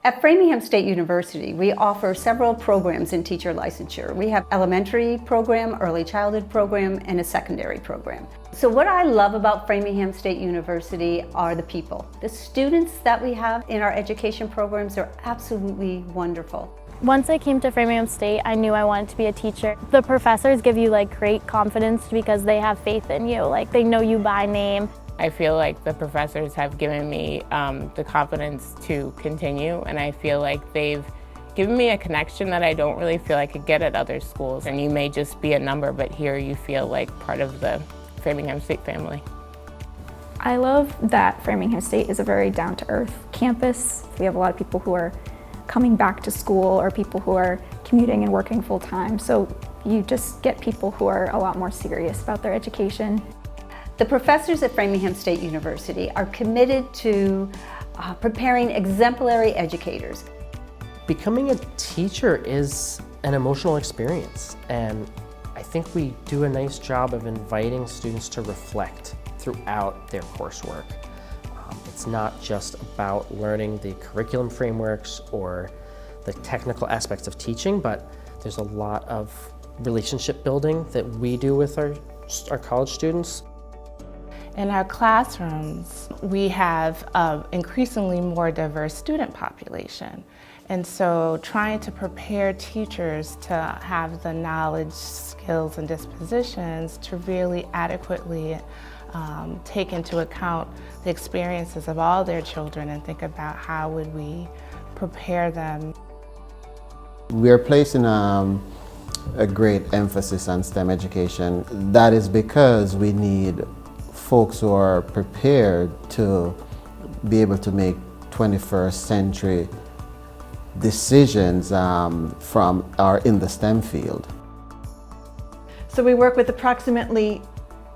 At Framingham State University, we offer several programs in teacher licensure. We have elementary program, early childhood program, and a secondary program. So what I love about Framingham State University are the people. The students that we have in our education programs are absolutely wonderful. Once I came to Framingham State, I knew I wanted to be a teacher. The professors give you great confidence because they have faith in you. They know you by name. I feel like the professors have given me the confidence to continue, and I feel like they've given me a connection that I don't really feel I could get at other schools. And you may just be a number, but here you feel like part of the Framingham State family. I love that Framingham State is a very down-to-earth campus. We have a lot of people who are coming back to school or people who are commuting and working full-time. So you just get people who are a lot more serious about their education. The professors at Framingham State University are committed to preparing exemplary educators. Becoming a teacher is an emotional experience, and I think we do a nice job of inviting students to reflect throughout their coursework. It's not just about learning the curriculum frameworks or the technical aspects of teaching, but there's a lot of relationship building that we do with our college students. In our classrooms, we have an increasingly more diverse student population. And so trying to prepare teachers to have the knowledge, skills, and dispositions to really adequately take into account the experiences of all their children and think about how would we prepare them. We are placing a great emphasis on STEM education. That is because we need folks who are prepared to be able to make 21st century decisions in the STEM field. So we work with approximately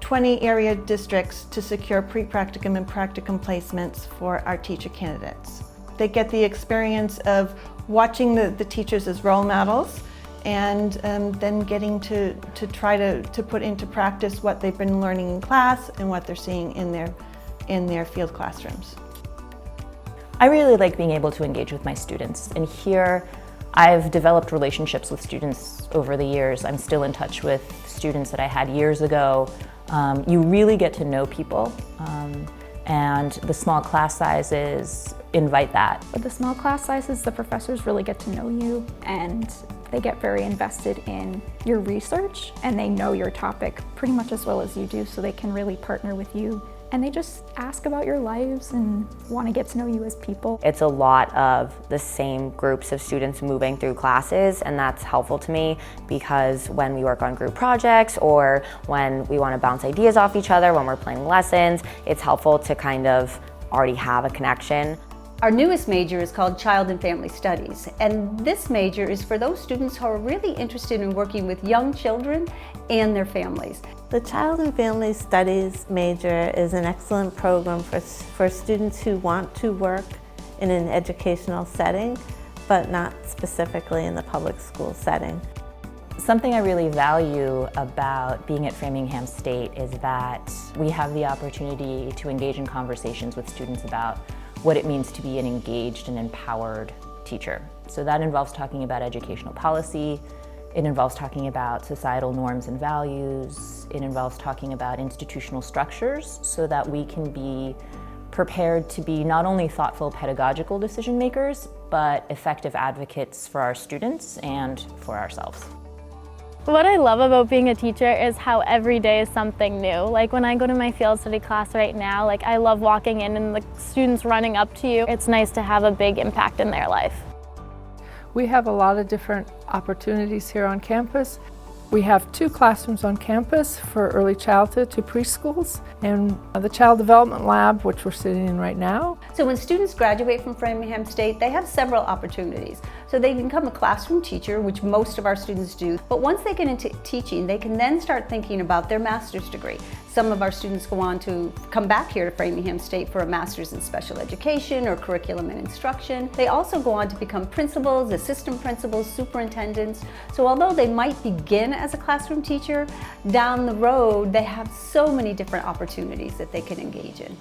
20 area districts to secure pre-practicum and practicum placements for our teacher candidates. They get the experience of watching the teachers as role models and then getting to try to put into practice what they've been learning in class and what they're seeing in their field classrooms. I really like being able to engage with my students, and here I've developed relationships with students over the years. I'm still in touch with students that I had years ago. You really get to know people, and the small class sizes invite that. With the small class sizes, the professors really get to know you, and they get very invested in your research, and they know your topic pretty much as well as you do, so they can really partner with you. And they just ask about your lives and want to get to know you as people. It's a lot of the same groups of students moving through classes, and that's helpful to me because when we work on group projects or when we want to bounce ideas off each other, when we're planning lessons, it's helpful to kind of already have a connection. Our newest major is called Child and Family Studies, and this major is for those students who are really interested in working with young children and their families. The Child and Family Studies major is an excellent program for students who want to work in an educational setting, but not specifically in the public school setting. Something I really value about being at Framingham State is that we have the opportunity to engage in conversations with students about what it means to be an engaged and empowered teacher. So that involves talking about educational policy, it involves talking about societal norms and values, it involves talking about institutional structures so that we can be prepared to be not only thoughtful pedagogical decision makers, but effective advocates for our students and for ourselves. What I love about being a teacher is how every day is something new. When I go to my field study class right now, I love walking in and the students running up to you. It's nice to have a big impact in their life. We have a lot of different opportunities here on campus. We have 2 classrooms on campus for early childhood to preschools, and the Child Development Lab, which we're sitting in right now. So when students graduate from Framingham State, they have several opportunities. So they become a classroom teacher, which most of our students do. But once they get into teaching, they can then start thinking about their master's degree. Some of our students go on to come back here to Framingham State for a master's in special education or curriculum and instruction. They also go on to become principals, assistant principals, superintendents. So although they might begin as a classroom teacher, down the road they have so many different opportunities that they can engage in.